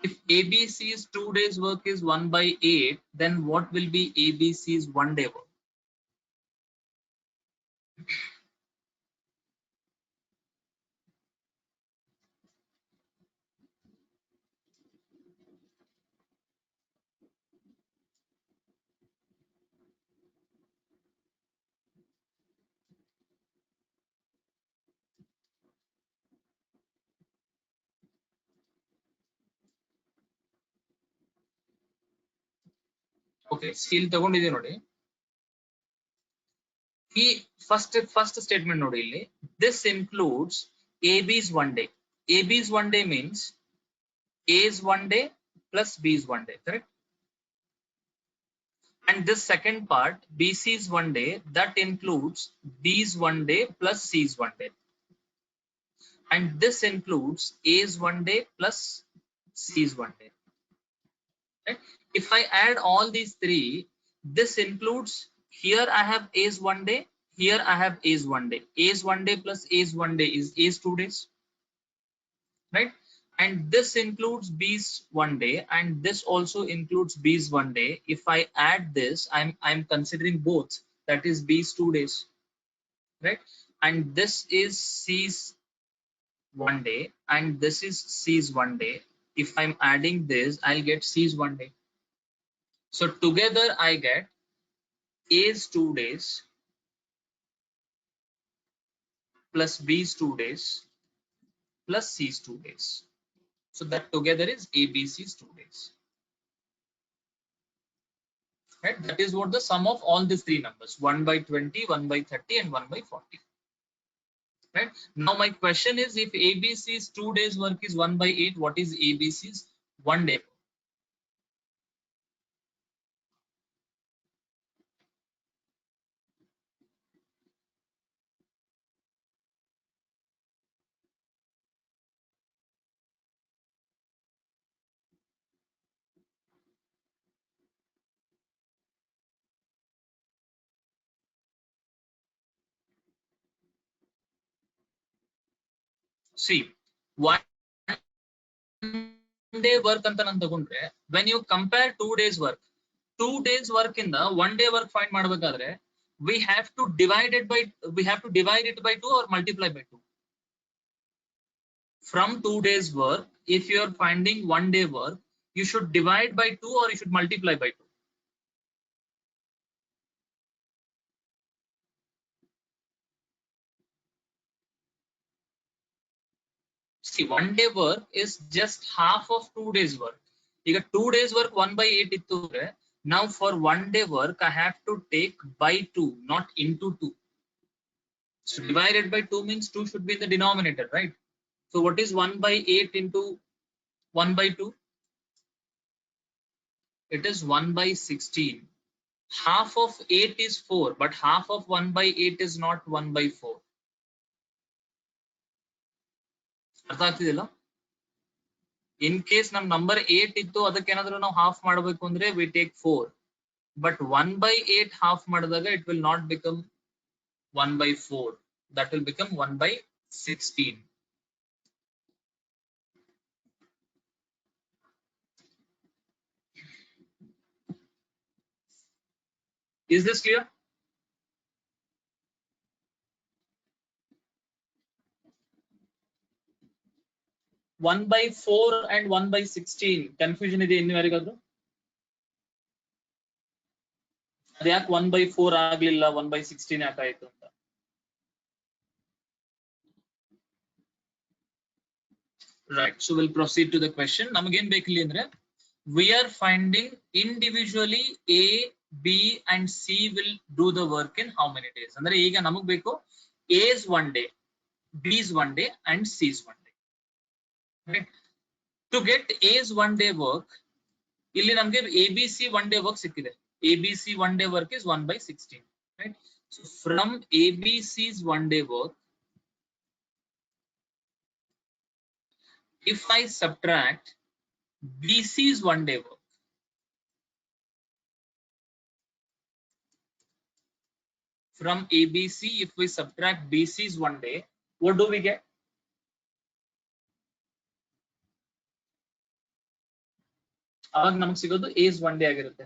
If ABC's 2 days work is 1 by 8, then what will be ABC's 1 day work? Okay, still ತಗೊಂಡಿದೆ ನೋಡಿ. He first statement ನೋಡಿ ಇಲ್ಲಿ. This includes AB's 1 day. AB's 1 day means A's 1 day plus B's 1 day, correct? And this second part, BC's 1 day, that includes B's 1 day plus C's 1 day. And this includes A's 1 day plus C's 1 day. Right? If I add all these three, this includes, here I have A's 1 day, here I have A's 1 day. A's 1 day plus A's 1 day is A's 2 days. Right? And this includes B's 1 day, and this also includes B's 1 day. If I add this, I'm considering both, that is B's 2 days, right? And this is C's 1 day, and this is C's 1 day. If I'm adding this, I'll get C's 1 day. So together I get A's 2 days plus B's 2 days plus C's 2 days. So that together is ABC's 2 days. Right? That is what the sum of all these three numbers, 1 by 20, 1 by 30, and 1 by 40. Right? Now my question is, if ABC's 2 days work is 1 by 8, what is ABC's 1 day? See, 1 day work anta nan tagondre, when you compare 2 days work, 2 days work in the 1 day work find ಮಾಡಬೇಕಾದ್ರೆ, we have to divide it by 2 or multiply by 2. From 2 days work, if you are finding 1 day work, you should divide by 2 or you should multiply by 2. See, 1 day work is just half of 2 days work. ಈಗ 2 days work 1 by 8 ಇತ್ತು ಅಂದ್ರೆ, now for 1 day work I have to take by 2, not into 2. So divided by 2 means 2 should be in the denominator, right? So what is 1 by 8 into 1 by 2? It is 1 by 16. Half of 8 is 4, but half of 1 by 8 is not 1 by 4. ಅರ್ಥ ಆಗ್ತಿದಿಲ್ಲ? In case ನಮ್ number 8 ಇತ್ತು, ಅದಕ್ಕೆ ಏನಾದರೂ ನಾವು half ಮಾಡಬೇಕು ಅಂದ್ರೆ we take 4. But 1 by 8 half ಮಾಡಿದಾಗ it will not become 1 by 4. That will become 1 by 16. Is this clear? One by 4 and 1 by 16 confusion ಇದೆ ಇನ್ನು ಯಾರಿಗಾದ್ರೂ? ಅದ್ಯಾಕೆ 1 by 4 ಆಗ್ಲಿಲ್ಲ, 1 by 16 ಯಾಕಾಯ್ತು ಅಂತ? Right, so we'll proceed to the question. ನಮಗೇನ್ ಬೇಕಿಲ್ಲ ಅಂದ್ರೆ, we are finding individually A, B and C will do the work in how many days? Andre ಈಗ ನಮಗೆ ಬೇಕು A is 1 day, B is 1 day and C is 1 day. Right? To get A is 1 day work, ಇಲ್ಲಿ ನಮಗೆ ABC 1 day work ಸಿಕ್ಕಿದೆ. ABC 1 day work is 1 by 16. Right? So from ABC's 1 day work, if I subtract BC's 1 day work, from ABC, if we subtract BC's 1 day, what do we get? ಅವಾಗ ನಮಗೆ ಸಿಗೋದು A's 1 day ಆಗಿರುತ್ತೆ.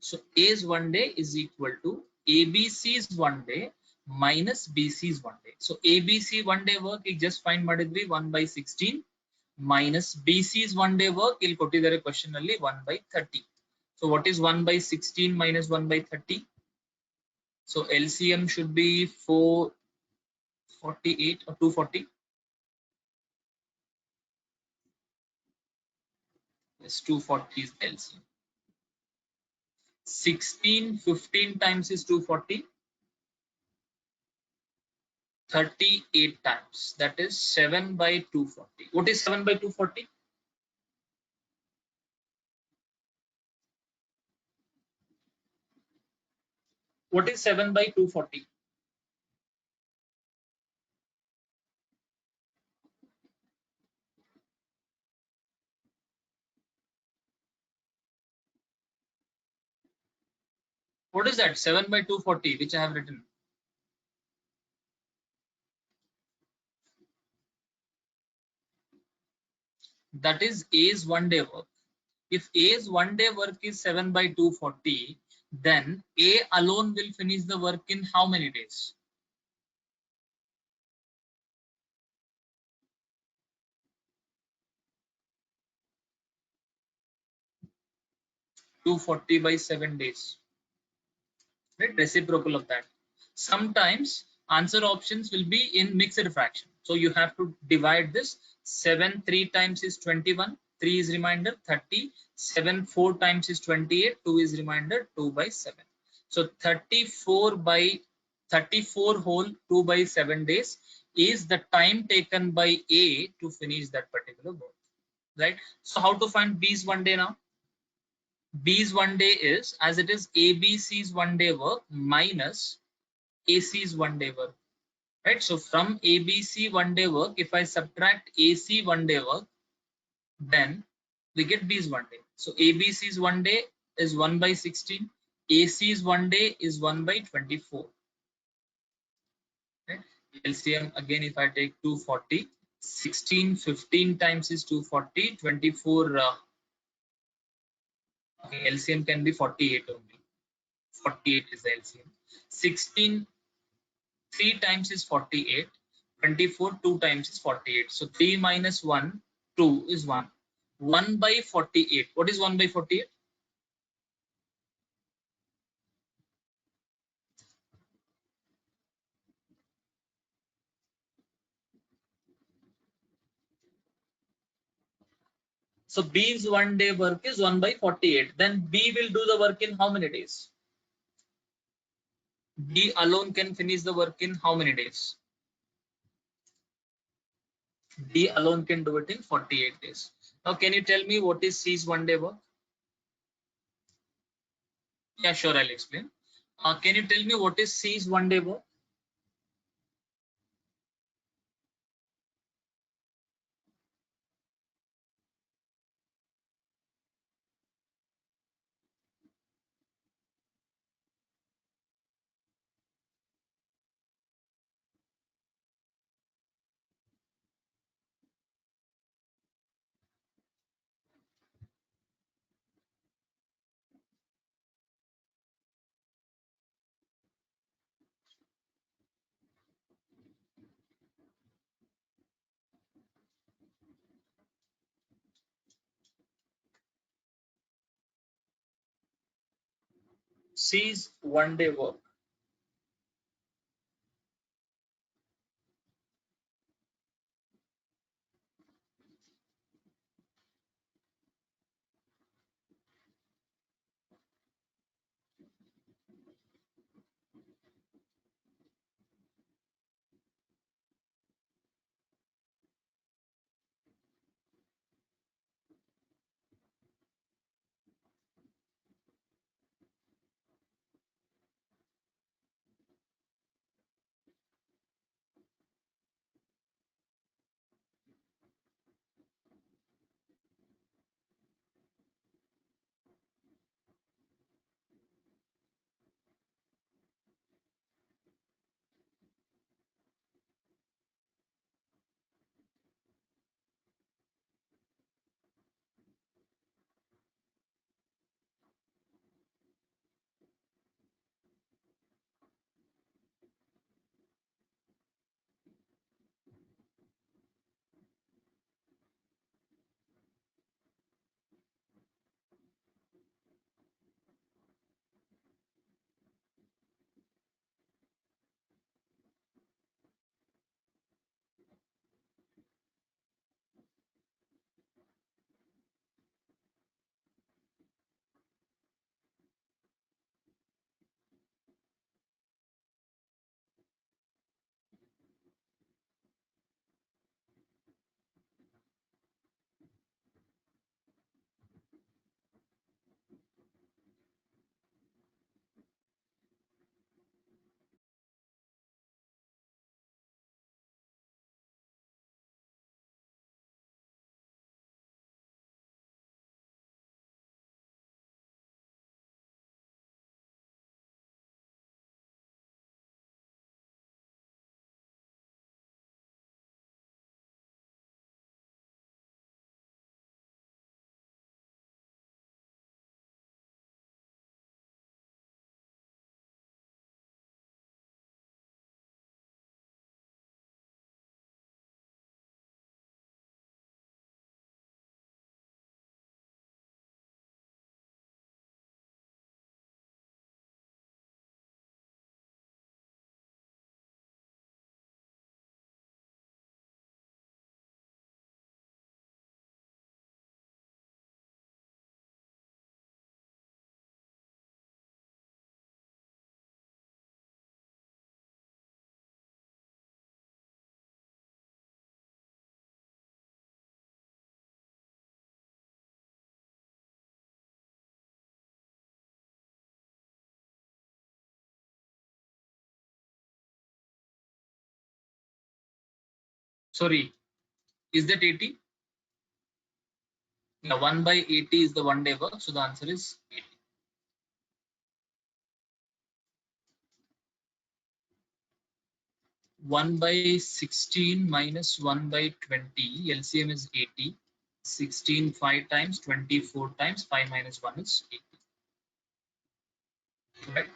So A's 1 day is equal to ABC's 1 day minus BC's 1 day. So ABC 1 day work ಈಗ just find ಮಾಡಿದ್ವಿ 1 by 16 minus BC's 1 day work ಇಲ್ಲಿ ಕೊಟ್ಟಿದ್ದಾರೆ question ಅಲ್ಲಿ 1 by 30. So what is 1 by 16 minus 1 by 30? So LCM should be 448 or 240. Yes, 240 is LCM. 15 times is 240. 38 times, that is 7 by 240. What is 7 by 240? What is 7 by 240? What is that? 7 by 240, which I have written. That is A's 1 day work. If A's 1 day work is 7 by 240, then A alone will finish the work in how many days? (240 by 7 days). Right? Reciprocal of that. Sometimes answer options will be in mixed fraction. So you have to divide this. 7 3 times is 21. 3 is remainder 30. 7 4 times is 28. 2 is remainder 2 by 7. So 34 by 34 whole 2 by 7 days is the time taken by A to finish that particular work. Right? So how to find B's 1 day now? B's 1 day is as it is ABC's 1 day work minus AC's 1 day work. Right? So from ABC 1 day work, if I subtract AC 1 day work, then we get B's 1 day. So ABC's 1 day is 1 by 16. AC's 1 day is 1 by 24. Right? LCM again, if I take 240, 16 15 times is 240, 24. Okay, LCM can be 48 only. 48 is the LCM. 16 3 times is 48. 24 2 times is 48. So 3 minus 1 2 is 1. 1 by 48. What is 1 by 48? So B's 1 day work is 1 by 48. Then B will do the work in how many days? B alone can finish the work in how many days? B alone can do it in 48 days. Now can you tell me what is C's 1 day work? Yeah, sure, I'll explain. Can you tell me what is C's 1 day work? C's 1 day work. Sorry, is that 80? Yeah, 1 by 80 is the 1 day work. So the answer is 80. One by 16 minus 1 by 20. LCM is 80. 16 5 times, 24 times, 5 minus 1 is 80. Right?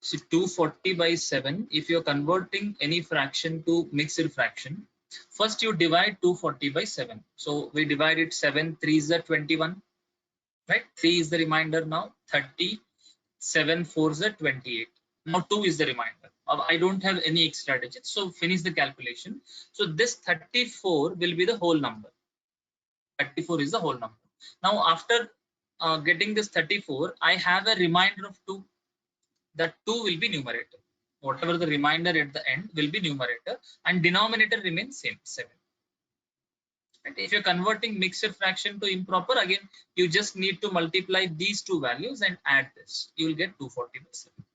So 240 by 7. If you're converting any fraction to mixed fraction, first you divide 240 by 7. So we divide it 7, 3 is the 21. Right? 3 is the remainder now. 30. 7, 4 is the 28. Now 2 is the remainder. I don't have any extra digits, so finish the calculation. So this 34 will be the whole number. 34 is the whole number. Now after getting this 34, I have a remainder of 2. That 2 will be numerator. Whatever the remainder at the end will be numerator, and denominator remains same, 7. Right? If you're converting mixed fraction to improper, again you just need to multiply these two values and add this. You will get 240 by 7.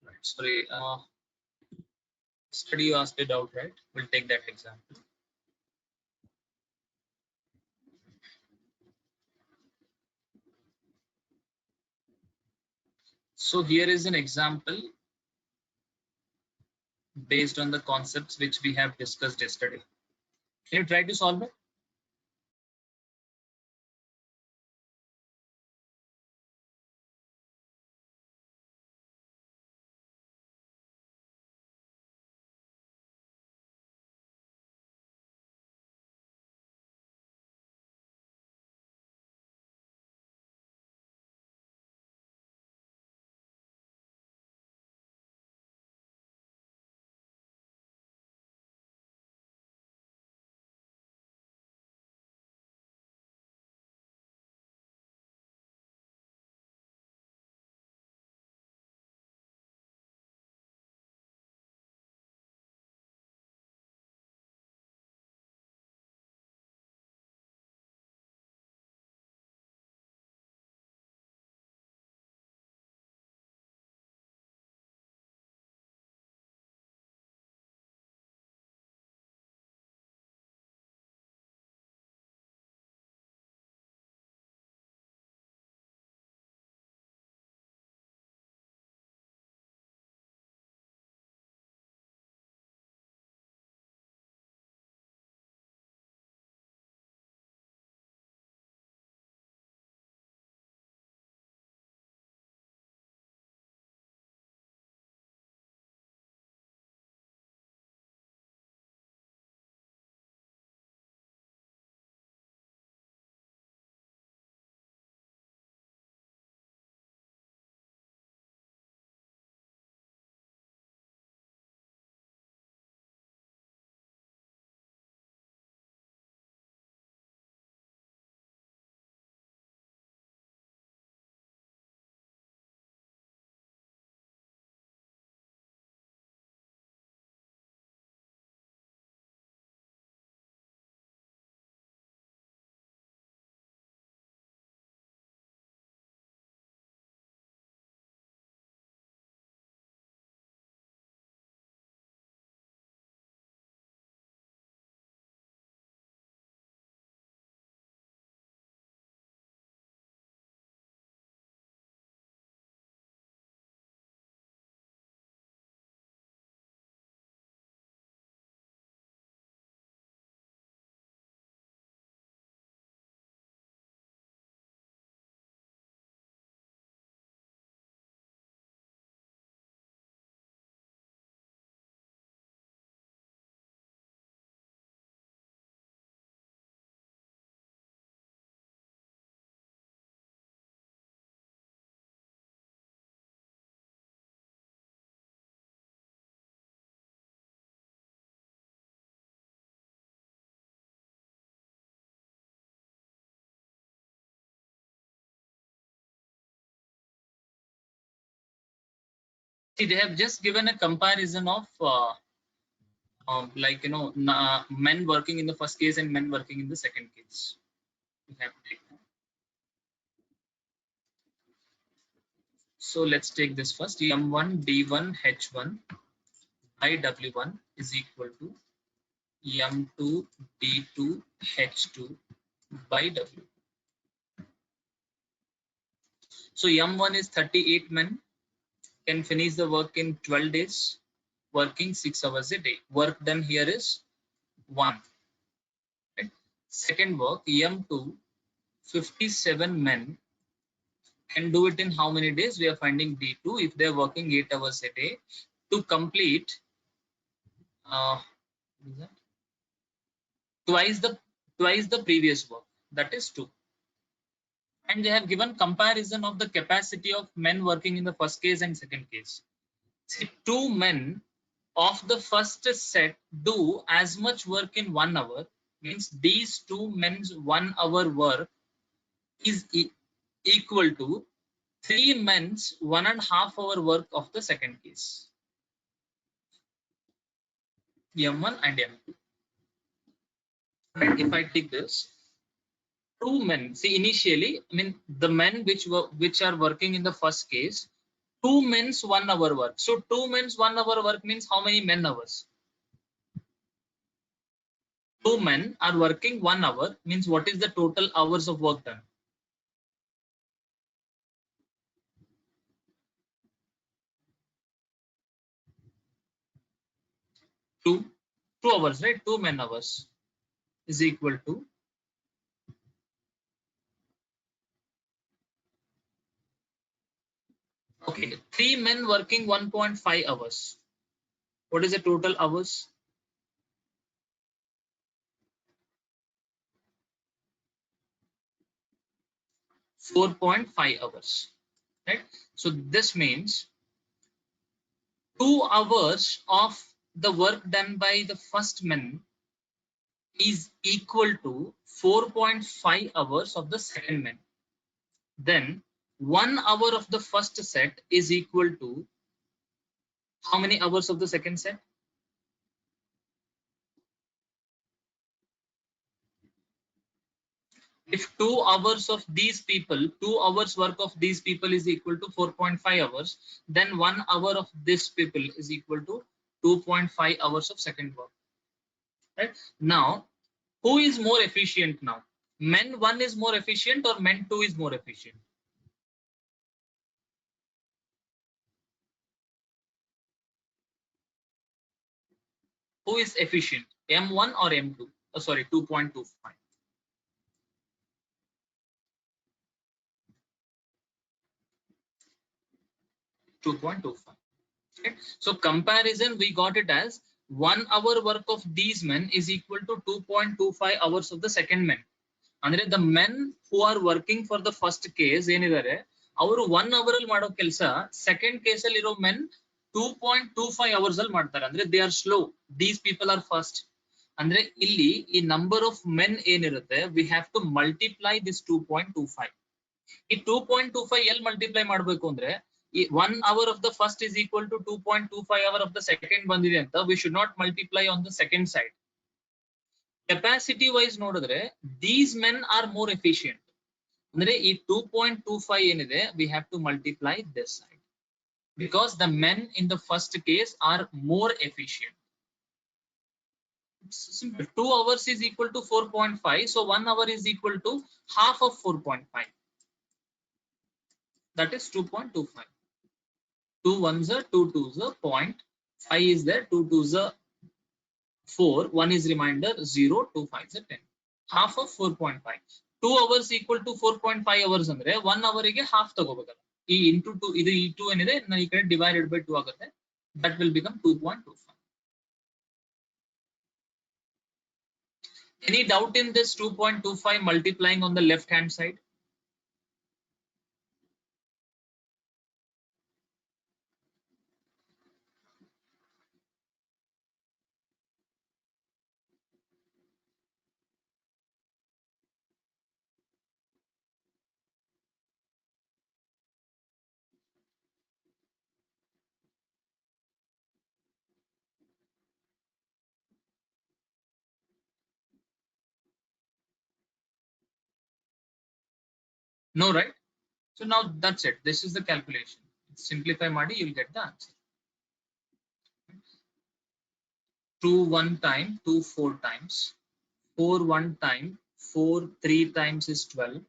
Right. Sorry, study you asked it out, right? We'll take that example. So here is an example based on the concepts which we have discussed yesterday. Can you try to solve it? See, they have just given a comparison of like men working in the first case and men working in the second case. we have to take that. So let's take this first. M1 D1 H1 by W1 is equal to M2 D2 H2 by W. So M1 is 38 men, can finish the work in 12 days, working 6 hours a day. Work done here is 1. Right? Second work, M2, 57 men, can do it in how many days? We are finding D2 if they are working 8 hours a day to complete twice the previous work, that is 2. And they have given comparison of the capacity of men working in the first case and second case. See, 2 men of the first set do as much work in 1 hour, means these 2 men's 1 hour work is equal to 3 men's 1.5 hour work of the second case, M1 and M2. Right? If I take this, 2 men, see initially, I mean the men which are working in the first case, 2 men's 1 hour work. So 2 men's 1 hour work means how many men hours? 2 men are working 1 hour, means what is the total hours of work done? 2 hours, right? 2 men hours is equal to, okay, 3 men working 1.5 hours. What is the total hours? 4.5 hours, right? So this means 2 hours of the work done by the first man is equal to 4.5 hours of the second man. Then 1 hour of the first set is equal to how many hours of the second set? If 2 hours of these people, 2 hours work of these people is equal to 4.5 hours, then 1 hour of this people is equal to 2.5 hours of second work. Right? Now, who is more efficient now? Men 1 is more efficient or men 2 is more efficient? Who is efficient? M1 or M2? Oh, sorry, 2.25. 2.25. Okay. So comparison, we got it as 1 hour work of these men is equal to 2.25 hours of the second men. Andre the men who are working for the first case ಏನಿದ್ದಾರೆ ಅವರು 1 hour ಅಲ್ಲಿ ಮಾಡೋ ಕೆಲಸ second case ಅಲ್ಲಿ ಇರೋ men 2.25 hours ಅಲ್ಲಿ ಮಾಡ್ತಾರೆ. ಅಂದ್ರೆ they are slow, these people are fast. ಅಂದ್ರೆ ಇಲ್ಲಿ ಈ number of men ಏನಿರುತ್ತೆ we have to multiply this 2.25. ಈ 2.25 ಎಲ್ಲಿ ಮಲ್ಟಿಪ್ಲೈ ಮಾಡಬೇಕು ಅಂದ್ರೆ 1 hour of the first is equal to 2.25 hour of the second ಬಂದಿದೆ ಅಂತ we should not multiply on the second side. Capacity wise ನೋಡಿದ್ರೆ these men are more efficient. ಅಂದ್ರೆ ಈ 2.25 ಏನಿದೆ we have to multiply this side because the men in the first case are more efficient. It's simple. 2 hours is equal to 4.5, so 1 hour is equal to half of 4.5. That is 2.25. 2 ones are 2 twos are 0.5 is there, 2 twos are 4, 1 is reminder 0, 2 5s are 10. Half of 4.5. 2 hours equal to 4.5 hours ಅಂದ್ರೆ 1 hour ಗೆ half ತಗೋಬೇಕಲ್ಲ. ಈ into 2 ಇದು ಈ 2 ಏನಿದೆ ನಾನು ಈ ಕಡೆ divided by 2 ಆಗುತ್ತೆ. That will become 2.25. Any doubt in this 2.25 multiplying on the left hand side? No, right? So now that's it. This is the calculation. Simplify Madi, you'll get the answer. 2 1 time, 2 4 times, 4 1 time, 4 3 times is 12,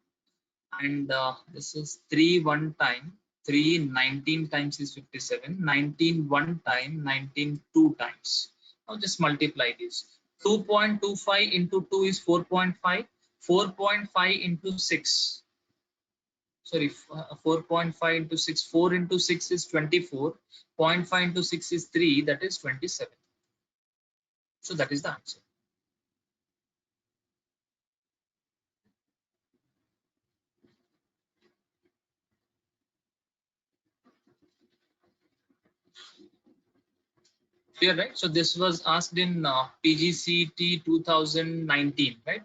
and this is 3 1 time, 3 19 times is 57, 19 1 time, 19 2 times. Now just multiply this. 2.25 into 2 is 4.5, 4.5 into 6, sorry, 4.5 into 6, 4 into 6 is 24, 0.5 into 6 is 3, that is 27. So that is the answer. Clear, right? So this was asked in PGCET 2019, right?